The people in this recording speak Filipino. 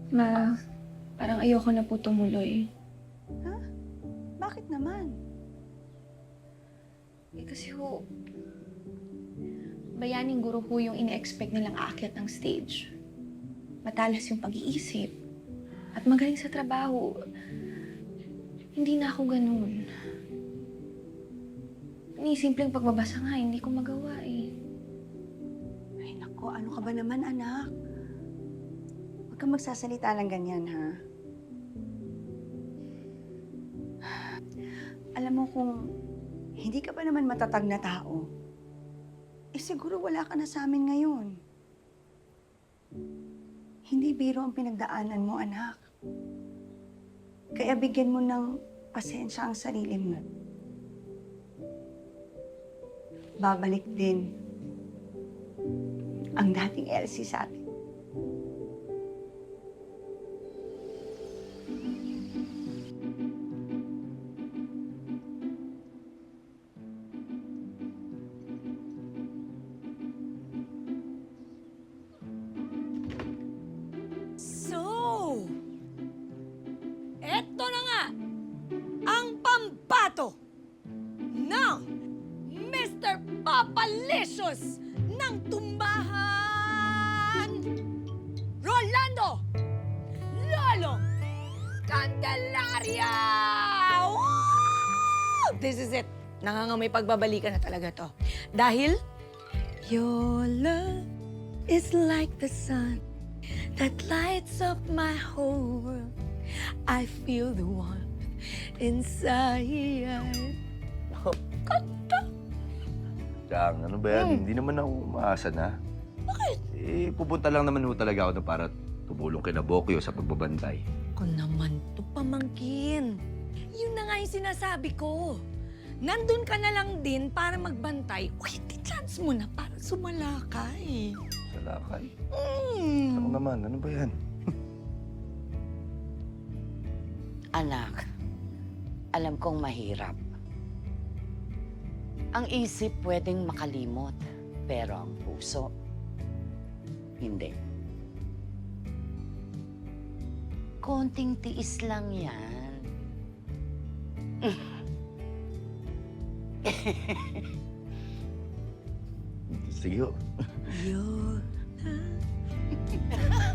Ma, parang ayoko na po tumuloy. Ha? Bakit naman? Kasi ho, bayaning guro ho yung ine-expect nilang aakyat ng stage. Matalas yung pag-iisip. At magaling sa trabaho. Hindi na ako ganun. Ni simpleng pagbabasa nga, hindi ko magawa eh. Ay, naku, ano ka ba naman, anak? Huwag kang magsasalita lang ganyan, ha? Alam mo kung hindi ka pa naman matatag na tao, eh siguro wala ka na sa amin ngayon. Hindi biro ang pinagdaanan mo, anak. Kaya bigyan mo ng pasensya ang sarili mo. Babalik din ang dating Elsie sa atin. So, eto na nga ang pambato ng Mr. Papalicious ng Tumbahan! Rolando Lolo Candelaria! Woo! This is it. Nangangamoy pagbabalikan na talaga to. Dahil, your love is like the sun that lights up my whole world. I feel the warmth inside. Chang, ano ba yan? Hindi naman ako umaasa na. Bakit? Eh, pupunta lang naman ho talaga ako na para tumulong kina Bokyo sa pagbabantay. Ako naman to, pamangkin. Yun na nga yung sinasabi ko. Nandun ka na lang din para magbantay. Uy, di-chance mo na para sumalakay. Sa lakay. Mm. Ako naman, ano ba yan? Anak, alam kong mahirap. Ang isip pwedeng makalimot, pero ang puso, hindi. Konting tiis lang yan. Sige ho. Your love